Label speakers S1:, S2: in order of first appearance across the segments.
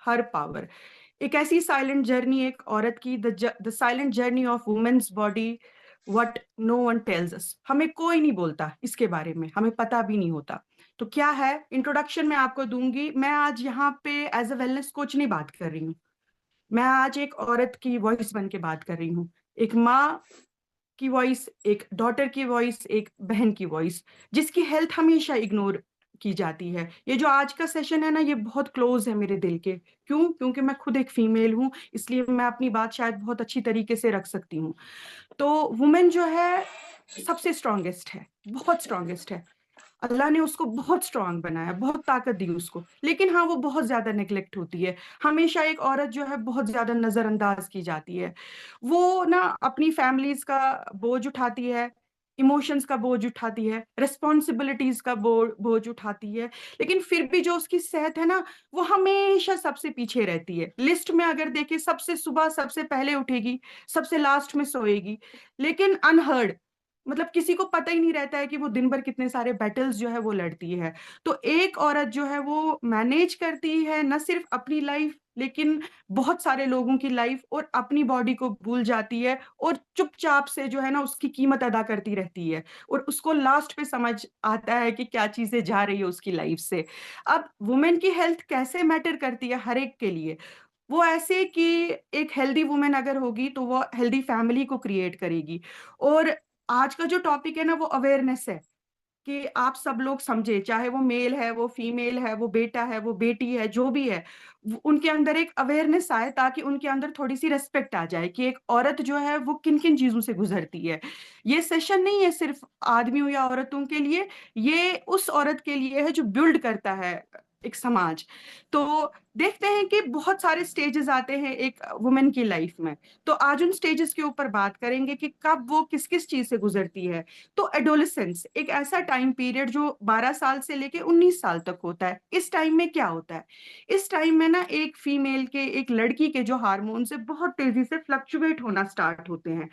S1: हर power. एक ऐसी silent journey एक औरत की, the silent journey of women's body, what no one tells us. हमें कोई नहीं बोलता इसके बारे में, हमें पता भी नहीं होता। तो क्या है, इंट्रोडक्शन मैं आपको दूंगी। मैं आज यहाँ पे एज अ वेलनेस कोच नहीं बात कर रही हूँ, मैं आज एक औरत की वॉइस बन के बात कर रही हूँ। एक माँ की वॉइस, एक डॉटर की वॉइस, एक बहन की वॉइस, जिसकी हेल्थ हमेशा इग्नोर की जाती है। ये जो आज का सेशन है ना, ये बहुत क्लोज है मेरे दिल के। क्यों? क्योंकि मैं खुद एक फीमेल हूँ, इसलिए मैं अपनी बात शायद बहुत अच्छी तरीके से रख सकती हूँ। तो वुमेन जो है सबसे स्ट्रांगेस्ट है, बहुत स्ट्रांगेस्ट है। अल्लाह ने उसको बहुत स्ट्रांग बनाया, बहुत ताकत दी उसको, लेकिन हाँ वो बहुत ज्यादा नेग्लेक्ट होती है। हमेशा एक औरत जो है बहुत ज्यादा नजरअंदाज की जाती है। वो ना अपनी फैमिलीज का बोझ उठाती है, इमोशंस का बोझ उठाती है, रिस्पॉन्सिबिलिटीज का बोझ उठाती है, लेकिन फिर भी जो उसकी सेहत है ना, वो हमेशा सबसे पीछे रहती है। लिस्ट में अगर देखे, सबसे सुबह सबसे पहले उठेगी, सबसे लास्ट में सोएगी, लेकिन अनहर्ड, मतलब किसी को पता ही नहीं रहता है कि वो दिन भर कितने सारे बैटल्स जो है वो लड़ती है। तो एक औरत जो है वो मैनेज करती है न सिर्फ अपनी लाइफ, लेकिन बहुत सारे लोगों की लाइफ, और अपनी बॉडी को भूल जाती है, और चुपचाप से जो है ना उसकी कीमत अदा करती रहती है। और उसको लास्ट पे समझ आता है कि क्या चीजें जा रही है उसकी लाइफ से। अब वुमेन की हेल्थ कैसे मैटर करती है हर एक के लिए? वो ऐसे कि एक हेल्दी वुमेन अगर होगी तो वो हेल्दी फैमिली को क्रिएट करेगी। और आज का जो टॉपिक है ना, वो अवेयरनेस है, कि आप सब लोग समझे, चाहे वो मेल है, वो फीमेल है, वो बेटा है, वो बेटी है, जो भी है, उनके अंदर एक अवेयरनेस आए, ताकि उनके अंदर थोड़ी सी रेस्पेक्ट आ जाए कि एक औरत जो है वो किन किन चीजों से गुजरती है। ये सेशन नहीं है सिर्फ आदमियों या औरतों के लिए, ये उस औरत के लिए है जो बिल्ड करता है एक समाज। तो देखते हैं कि बहुत सारे स्टेजेस आते हैं एक वुमेन की लाइफ में। तो आज उन स्टेजेस के ऊपर बात करेंगे कि कब वो किस किस चीज से गुजरती है। तो एडोलेसेंस एक ऐसा टाइम पीरियड जो 12 साल से लेके 19 साल तक होता है। इस टाइम में क्या होता है? इस टाइम में ना एक फीमेल के, एक लड़की के जो हार्मोन से बहुत तेजी से फ्लक्चुएट होना स्टार्ट होते हैं।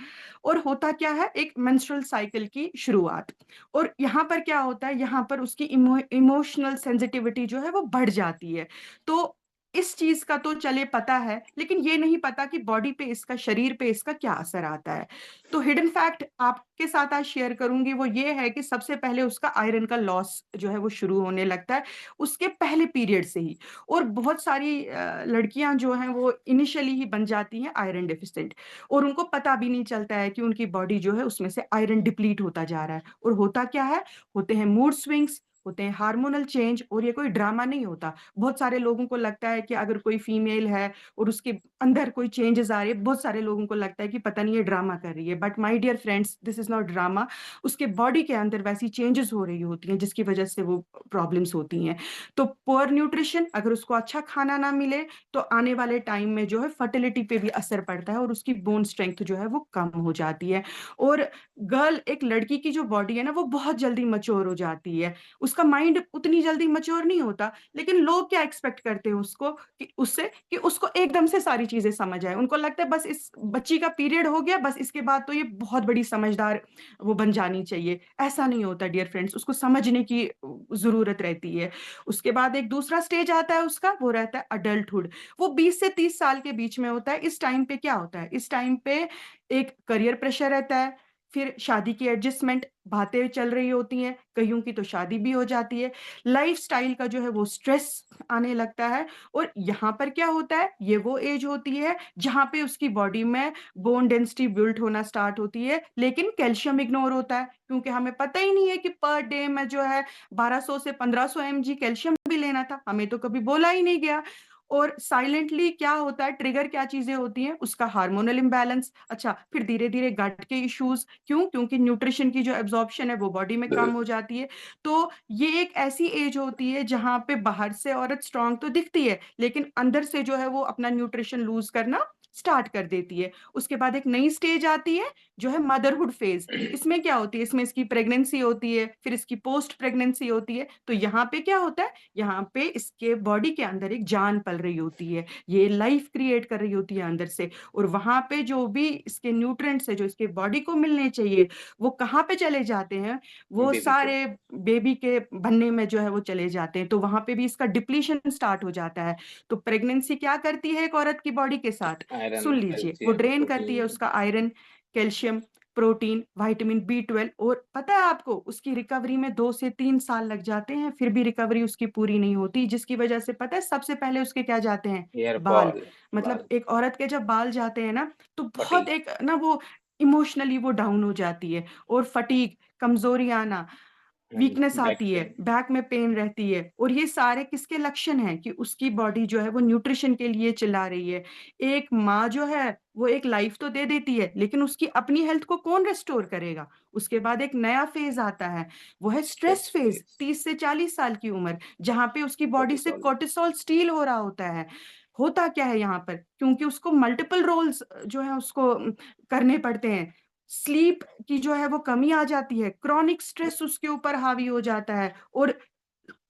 S1: और होता क्या है, एक मेंस्ट्रुअल साइकिल की शुरुआत। और यहाँ पर क्या होता है, यहाँ पर उसकी इमोशनल सेंसिटिविटी जो है वो बढ़ जाती है। तो इस चीज का तो चले पता है, लेकिन ये नहीं पता कि बॉडी पे इसका, शरीर पे इसका क्या असर आता है। तो हिडन फैक्ट आपके साथ आज शेयर करूंगी, वो ये है कि सबसे पहले उसका आयरन का लॉस जो है वो शुरू होने लगता है उसके पहले पीरियड से ही। और बहुत सारी लड़कियां जो हैं वो इनिशियली ही बन जाती हैं आयरन डेफिशिएंट, और उनको पता भी नहीं चलता है कि उनकी बॉडी जो है उसमें से आयरन डिप्लीट होता जा रहा है। और होता क्या है, होते हैं मूड स्विंग्स, होते हैं हार्मोनल चेंज। और ये कोई ड्रामा नहीं होता। बहुत सारे लोगों को लगता है कि अगर कोई फीमेल है और उसके अंदर कोई चेंजेस आ रही है, बहुत सारे लोगों को लगता है कि पता नहीं ये ड्रामा कर रही है। But my dear friends, this is not drama. उसके बॉडी के अंदर वैसी चेंजेस हो रही होती हैं जिसकी वजह से वो प्रॉब्लम्स होती हैं। तो पुअर न्यूट्रिशन, अगर उसको अच्छा खाना ना मिले, तो आने वाले टाइम में जो है फर्टिलिटी पे भी असर पड़ता है, और उसकी बोन स्ट्रेंथ जो है वो कम हो जाती है। और गर्ल, एक लड़की की जो बॉडी है ना, वो बहुत जल्दी मच्योर हो जाती है। उसका माइंड उतनी जल्दी मच्योर नहीं होता, लेकिन लोग क्या एक्सपेक्ट करते हैं उसको, कि उससे कि उसको एकदम से सारी चीजें समझ आए। उनको लगता है बस इस बच्ची का पीरियड हो गया, बस इसके बाद तो ये बहुत बड़ी समझदार वो बन जानी चाहिए। ऐसा नहीं होता डियर फ्रेंड्स, उसको समझने की जरूरत रहती है। उसके बाद एक दूसरा स्टेज आता है उसका, वो रहता है अडल्टहुड। वो 20 से 30 साल के बीच में होता है। इस टाइम पे क्या होता है, इस टाइम पे एक करियर प्रेशर रहता है, फिर शादी की एडजस्टमेंट, बातें चल रही होती हैं, कईयों की तो शादी भी हो जाती है। लाइफस्टाइल का जो है वो स्ट्रेस आने लगता है। और यहाँ पर क्या होता है, ये वो एज होती है जहाँ पे उसकी बॉडी में बोन डेंसिटी बिल्ड होना स्टार्ट होती है, लेकिन कैल्शियम इग्नोर होता है, क्योंकि हमें पता ही नहीं है कि पर डे में जो है 1200 से 1500 mg कैल्शियम भी लेना था, हमें तो कभी बोला ही नहीं गया। और साइलेंटली क्या होता है, ट्रिगर क्या चीजें होती हैं, उसका हार्मोनल इम्बैलेंस। अच्छा, फिर धीरे धीरे गट के इश्यूज, क्यों? क्योंकि न्यूट्रिशन की जो एब्जॉर्प्शन है वो बॉडी में कम हो जाती है। तो ये एक ऐसी एज होती है जहां पे बाहर से औरत स्ट्रांग तो दिखती है, लेकिन अंदर से जो है वो अपना न्यूट्रिशन लूज करना स्टार्ट कर देती है। उसके बाद एक नई स्टेज आती है, जो है मदरहुड फेज। इसमें क्या होती है, इसमें इसकी प्रेगनेंसी होती है, फिर इसकी पोस्ट प्रेगनेंसी होती है। तो यहाँ पे क्या होता है, यहाँ पे इसके बॉडी के अंदर एक जान पल रही होती है, ये लाइफ क्रिएट कर रही होती है अंदर से। और वहां पे जो भी इसके न्यूट्रिएंट्स है जो इसके बॉडी को मिलने चाहिए, वो कहाँ पे चले जाते हैं, वो
S2: बेबी को।
S1: सारे बेबी के बनने में जो है वो चले जाते हैं। तो वहां पे भी इसका डिप्लीशन स्टार्ट हो जाता है। तो प्रेगनेंसी क्या करती है एक औरत की बॉडी के साथ,
S2: आयरन,
S1: सुन लीजिए, वो
S2: कैल्शियम,
S1: ड्रेन करती है
S2: प्रोटीन।
S1: उसका iron, calcium, protein, vitamin B 12। और पता है आपको उसकी रिकवरी में 2 से 3 साल लग जाते हैं, फिर भी रिकवरी उसकी पूरी नहीं होती, जिसकी वजह से पता है सबसे पहले उसके क्या जाते हैं,
S2: हेयर
S1: बाल।
S2: फॉल,
S1: मतलब
S2: बाल,
S1: एक औरत के जब बाल जाते हैं ना, तो बहुत
S2: फटीग।
S1: एक ना वो इमोशनली वो डाउन हो जाती है। और फटीग, कमजोरी आना,
S2: हाँ जी,
S1: वीकनेस
S2: बैक
S1: आती है,
S2: पेन।
S1: बैक में पेन रहती है। और ये सारे किसके लक्षण हैं कि उसकी बॉडी जो है वो न्यूट्रिशन के लिए चिल्ला रही है। एक माँ जो है वो एक लाइफ तो दे देती है, लेकिन उसकी अपनी हेल्थ को कौन रेस्टोर करेगा। उसके बाद एक नया फेज आता है, वो है स्ट्रेस
S2: स्ट्रेस
S1: फेज,
S2: फेस,
S1: 30 से 40 साल की उम्र, जहां पे उसकी बॉडी से
S2: कोर्टिसोल।
S1: कोर्टिसोल स्टील हो रहा होता है। होता क्या है यहाँ पर, क्योंकि उसको मल्टीपल रोल्स जो है उसको करने पड़ते हैं। स्लीप की जो है वो कमी आ जाती है, क्रॉनिक स्ट्रेस उसके ऊपर हावी हो जाता है। और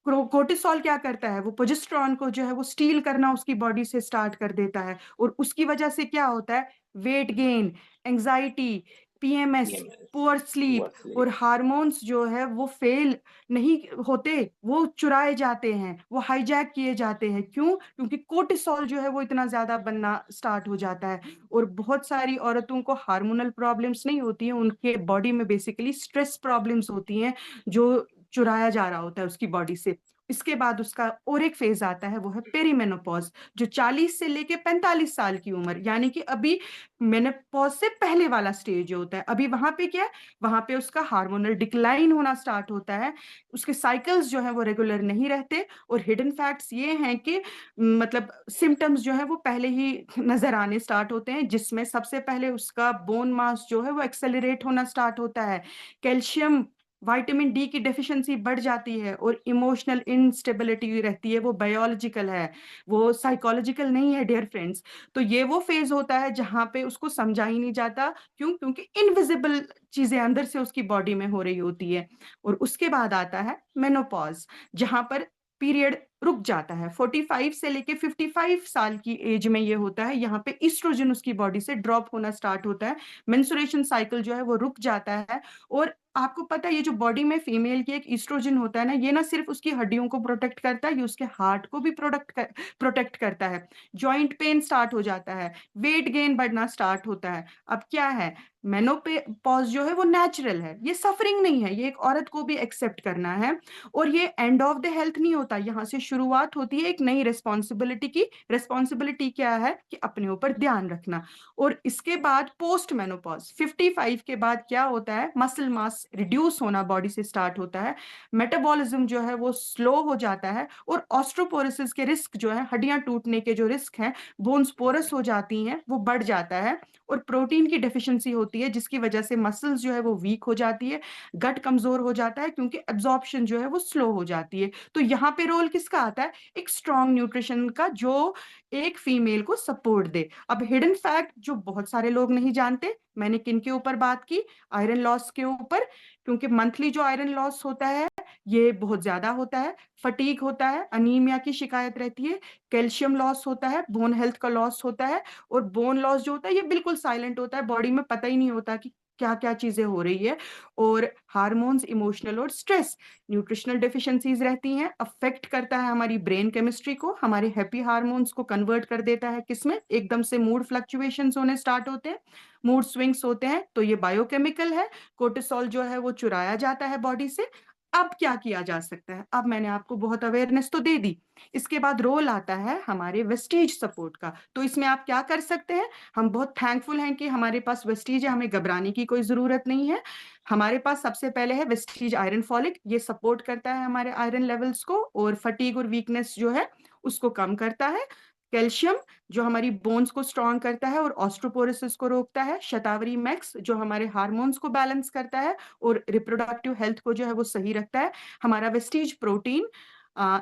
S1: कोर्टिसोल क्या करता है, वो प्रोजेस्टेरॉन को जो है वो स्टील करना उसकी बॉडी से स्टार्ट कर देता है। और उसकी वजह से क्या होता है, weight gain, anxiety, PMS,
S2: PMS,
S1: poor sleep.
S2: Poor
S1: और
S2: स्लीप।
S1: हार्मोन्स जो है वो फेल नहीं होते, वो चुराए जाते हैं, वो हाईजैक किए जाते हैं। क्यों, क्योंकि कोर्टिसोल जो है वो इतना ज्यादा बनना स्टार्ट हो जाता है। और बहुत सारी औरतों को हार्मोनल प्रॉब्लम्स नहीं होती हैं, उनके बॉडी में बेसिकली स्ट्रेस प्रॉब्लम्स होती हैं, जो चुराया जा रहा होता है उसकी बॉडी से। इसके बाद उसका और एक फेज आता है, वो है पेरीमेनोपॉज, जो 40 से लेके 45 साल की उम्र, यानी कि अभी मेनोपॉज से पहले वाला स्टेज होता है। अभी वहां पे क्या है, वहां पे उसका हार्मोनल डिक्लाइन होना स्टार्ट होता है, उसके साइकिल्स जो है वो रेगुलर नहीं रहते। और हिडन फैक्ट्स ये हैं कि मतलब सिम्टम्स जो है वो पहले ही नजर आने स्टार्ट होते हैं, जिसमें सबसे पहले उसका बोन मास जो है वो एक्सेलरेट होना स्टार्ट होता है, कैल्शियम, विटामिन डी की डेफिशिएंसी बढ़ जाती है, और इमोशनल इंस्टेबिलिटी रहती है। वो बायोलॉजिकल है, वो साइकोलॉजिकल नहीं है डियर फ्रेंड्स। तो ये वो फेज होता है जहां पे उसको समझा ही नहीं जाता, क्यों, क्योंकि इनविजिबल चीजें अंदर से उसकी बॉडी में हो रही होती है। और उसके बाद आता है मेनोपॉज, जहां पर पीरियड रुक जाता है। 45 से लेके 55 साल की एज में ये होता है, यहाँ पे ईस्ट्रोजन उसकी बॉडी से ड्रॉप होना स्टार्ट होता है, मेंस्ट्रुएशन साइकिल जो है वो रुक जाता है। और आपको पता है ये जो बॉडी में फीमेल की एक ईस्ट्रोजन होता है ना, ये ना सिर्फ उसकी हड्डियों को प्रोटेक्ट करता है, ये उसके हार्ट को भी प्रोटेक्ट करता है। जॉइंट पेन स्टार्ट हो जाता है, वेट गेन बढ़ना स्टार्ट होता है। अब क्या है, मेनोपॉज जो है वो नेचुरल है, ये सफरिंग नहीं है, ये एक औरत को भी एक्सेप्ट करना है। और ये एंड ऑफ द हेल्थ नहीं होता, यहाँ से शुरुआत होती है एक नई रिस्पॉन्सिबिलिटी की। रिस्पॉन्सिबिलिटी क्या है कि अपने ऊपर ध्यान रखना। और इसके बाद पोस्ट मेनोपॉज 55 के बाद क्या होता है, मसल मास रिड्यूस होना बॉडी से स्टार्ट होता है, मेटाबॉलिज्म जो है वो स्लो हो जाता है, और ऑस्ट्रोपोरोसिस के रिस्क जो है, हड्डियां टूटने के जो रिस्क हैं, बोन्स पोरस हो जाती हैं, वो बढ़ जाता है। और प्रोटीन की डेफिशिएंसी होती है, जिसकी वजह से मसल्स जो है वो वीक हो जाती है, गट कमजोर हो जाता है, क्योंकि एब्जॉर्प्शन जो है वो स्लो हो जाती है। तो यहाँ पे रोल किसका आता है, एक स्ट्रॉन्ग न्यूट्रिशन का, जो एक फीमेल को सपोर्ट दे। अब हिडन फैक्ट जो बहुत सारे लोग नहीं जानते, मैंने किन के ऊपर बात की, आयरन लॉस के ऊपर। क्योंकि मंथली जो आयरन लॉस होता है ये बहुत ज्यादा होता है, फटीग होता है, अनीमिया की शिकायत रहती है, कैल्शियम लॉस होता है, बोन हेल्थ का लॉस होता है। और बोन लॉस जो होता है ये बिल्कुल साइलेंट होता है, बॉडी में पता ही नहीं होता कि क्या क्या चीजें हो रही है। और हार्मोन्स, इमोशनल और स्ट्रेस, न्यूट्रिशनल डेफिशिएंसीज रहती हैं, अफेक्ट करता है हमारी ब्रेन केमिस्ट्री को, हमारे हैप्पी हार्मोन्स को कन्वर्ट कर देता है किसमें, एकदम से मूड फ्लक्चुएशंस होने स्टार्ट होते हैं, मूड स्विंग्स होते हैं। तो ये बायोकेमिकल है, कोर्टिसोल जो है वो चुराया जाता है बॉडी से। अब क्या किया जा सकता है, अब मैंने आपको बहुत अवेयरनेस तो दे दी। इसके बाद रोल आता है हमारे वेस्टीज सपोर्ट का। तो इसमें आप क्या कर सकते हैं, हम बहुत थैंकफुल हैं कि हमारे पास वेस्टीज है, हमें घबराने की कोई जरूरत नहीं है। हमारे पास सबसे पहले है वेस्टीज आयरन फॉलिक, ये सपोर्ट करता है हमारे आयरन लेवल्स को, और फटीग और वीकनेस जो है उसको कम करता है। कैल्शियम जो हमारी बोन्स को स्ट्रॉन्ग करता है और ऑस्ट्रोपोरोसिस को रोकता है। शतावरी मैक्स जो हमारे हार्मोन्स को बैलेंस करता है और रिप्रोडक्टिव हेल्थ को जो है वो सही रखता है। हमारा वेस्टीज प्रोटीन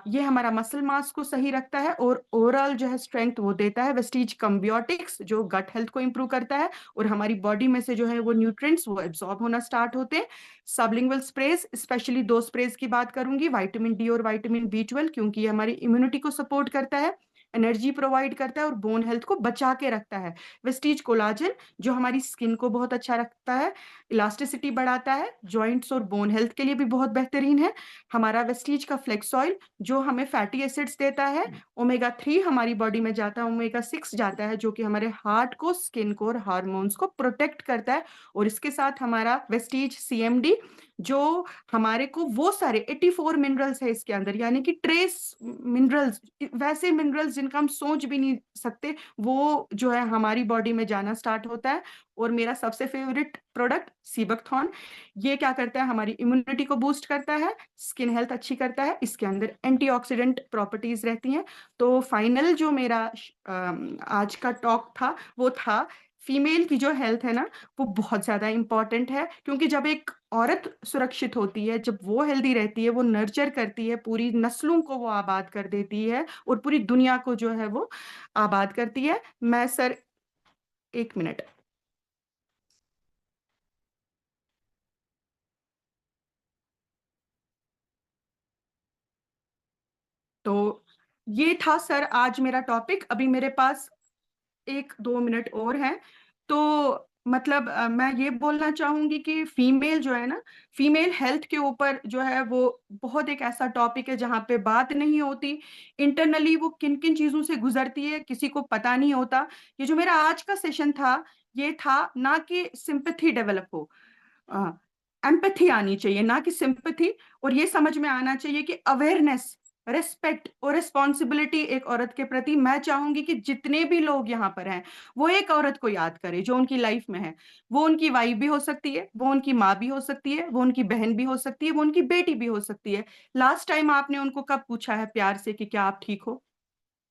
S1: ये हमारा मसल मास को सही रखता है और ओवरऑल जो है स्ट्रेंथ वो देता है। वेस्टीज कम्बियोटिक्स जो गट हेल्थ को इंप्रूव करता है और हमारी बॉडी में से जो है वो न्यूट्रिएंट्स वो एब्जॉर्ब होना स्टार्ट होते हैं। सबलिंगुअल स्प्रेज, स्पेशली 2 स्प्रेज की बात करूंगी, विटामिन डी और विटामिन B12, क्योंकि ये हमारी इम्यूनिटी को सपोर्ट करता है, एनर्जी प्रोवाइड करता है और बोन हेल्थ को बचा के रखता है। वेस्टीज कोलाजन जो हमारी स्किन को बहुत अच्छा रखता है, इलास्टिसिटी बढ़ाता है, जॉइंट्स और बोन हेल्थ के लिए भी बहुत बेहतरीन है। हमारा वेस्टीज का फ्लेक्स ऑयल जो हमें फैटी एसिड्स देता है, ओमेगा 3 हमारी बॉडी में जाता है, ओमेगा 6 जाता है जो कि हमारे हार्ट को, स्किन को और हार्मोन्स को प्रोटेक्ट करता है। और इसके साथ हमारा वेस्टीज CMD जो हमारे को वो सारे 84 मिनरल्स है इसके अंदर, यानी कि ट्रेस मिनरल्स, वैसे मिनरल्स जिनका हम सोच भी नहीं सकते, वो जो है हमारी बॉडी में जाना स्टार्ट होता है। और मेरा सबसे फेवरेट प्रोडक्ट सीबकथॉर्न, ये क्या करता है, हमारी इम्यूनिटी को बूस्ट करता है, स्किन हेल्थ अच्छी करता है, इसके अंदर एंटीऑक्सीडेंट प्रॉपर्टीज रहती हैं। तो फाइनल जो मेरा आज का टॉक था वो था फीमेल की जो हेल्थ है ना वो बहुत ज्यादा इंपॉर्टेंट है, क्योंकि जब एक औरत सुरक्षित होती है, जब वो हेल्दी रहती है, वो नर्चर करती है, पूरी नस्लों को वो आबाद कर देती है और पूरी दुनिया को जो है वो आबाद करती है। मैं सर 1 मिनट। तो ये था सर आज मेरा टॉपिक। अभी मेरे पास 1-2 मिनट और हैं। तो मतलब मैं ये बोलना चाहूंगी कि फीमेल जो है ना, फीमेल हेल्थ के ऊपर जो है वो बहुत एक ऐसा टॉपिक है जहाँ पे बात नहीं होती। इंटरनली वो किन किन चीजों से गुजरती है किसी को पता नहीं होता। ये जो मेरा आज का सेशन था, ये था ना कि सिंपैथी डेवलप हो, एम्पैथी आनी चाहिए, ना कि सिंपैथी। और ये समझ में आना चाहिए कि अवेयरनेस, रिस्पेक्ट और रिस्पॉन्सिबिलिटी एक औरत के प्रति। मैं चाहूंगी कि जितने भी लोग यहाँ पर हैं वो एक औरत को याद करें जो उनकी लाइफ में है। वो उनकी वाइफ भी हो सकती है, वो उनकी माँ भी हो सकती है, वो उनकी बहन भी हो सकती है, वो उनकी बेटी भी हो सकती है। लास्ट टाइम आपने उनको कब पूछा है प्यार से कि क्या आप ठीक हो?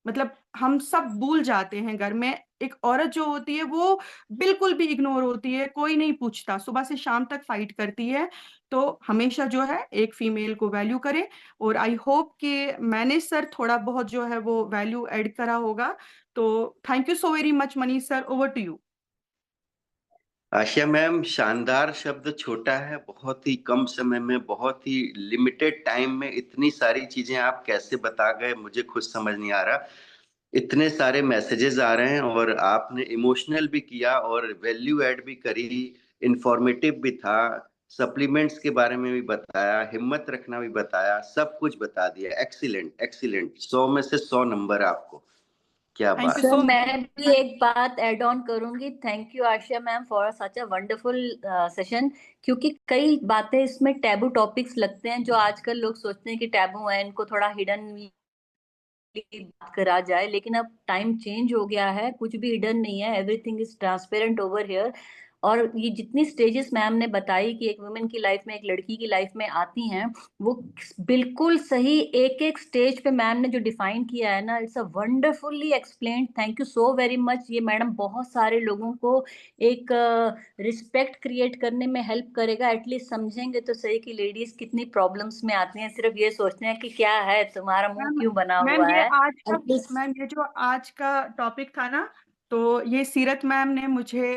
S1: मतलब हम सब भूल जाते हैं घर में। एक औरत जो होती है वो बिल्कुल भी इग्नोर होती है, कोई नहीं पूछता, सुबह से शाम तक फाइट करती है। तो हमेशा जो है एक फीमेल को वैल्यू करे। और आई होप कि मैंने सर थोड़ा बहुत जो है वो वैल्यू ऐड करा होगा। तो thank you so very much Manish sir, over to you.
S2: Ashiya ma'am, शानदार शब्द छोटा है, बहुत ही कम समय में, बहुत ही लिमिटेड टाइम में इतनी सारी चीजें आप कैसे बता गए, मुझे खुद समझ नहीं आ रहा। इतने सारे मैसेजेस आ रहे हैं और आपने इमोशनल भी किया और वैल्यू ऐड भी करी, इंफॉर्मेटिव भी था, सप्लीमेंट्स के बारे में भी बताया, हिम्मत रखना भी बताया, सब कुछ बता दिया। एक्सीलेंट एक्सीलेंट, 100 में से 100 नंबर आपको। क्या
S1: थैंक यू
S2: बात।
S3: सर
S1: सो
S3: मैं भी
S1: मच।
S3: एक बात ऐड ऑन करूंगी। Thank you Ashiya ma'am for such a wonderful session. क्योंकि कई बातें इसमें टैबू टॉपिक्स लगते हैं जो आजकल लोग सोचते हैं कि टैबू है, इनको थोड़ा हिडन बात करा जाए, लेकिन अब टाइम चेंज हो गया है, कुछ भी हिडन नहीं है, everything is transparent over here. और ये जितनी स्टेजेस मैम ने बताई कि एक वुमेन की लाइफ में, एक लड़की की लाइफ में आती हैं, वो बिल्कुल सही, एक एक स्टेज पे मैम ने जो डिफाइन किया है ना, it's a wonderfully explained. Thank you so very much. ये मैडम बहुत सारे लोगों को एक रिस्पेक्ट क्रिएट करने में हेल्प करेगा। एटलीस्ट समझेंगे तो सही कि लेडीज कितनी प्रॉब्लम्स में आती हैं, सिर्फ ये सोचते हैं कि क्या है, तुम्हारा मुंह
S1: मैम
S3: क्यों बना
S1: मैम
S3: हुआ
S1: ये
S3: है।
S1: आज का
S3: एटलीस्ट
S1: मैम ये जो आज का टॉपिक था ना, तो ये सीरत मैम ने मुझे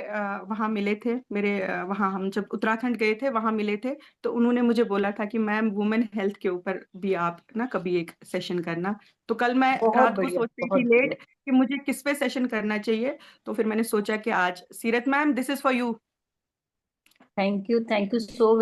S1: वहाँ मिले थे मेरे, वहाँ हम जब उत्तराखंड गए थे वहाँ मिले थे। तो उन्होंने मुझे बोला था कि मैम वुमेन हेल्थ के ऊपर भी आप ना कभी एक सेशन करना। तो कल मैं
S3: बहुत
S1: रात को
S3: बढ़िया,
S1: सोच रही
S3: बहुत
S1: थी
S3: बढ़िया।
S1: लेट कि मुझे किस पे सेशन करना चाहिए। तो फिर मैंने सोचा कि आज सीरत ma'am, this is for you.
S3: Thank you so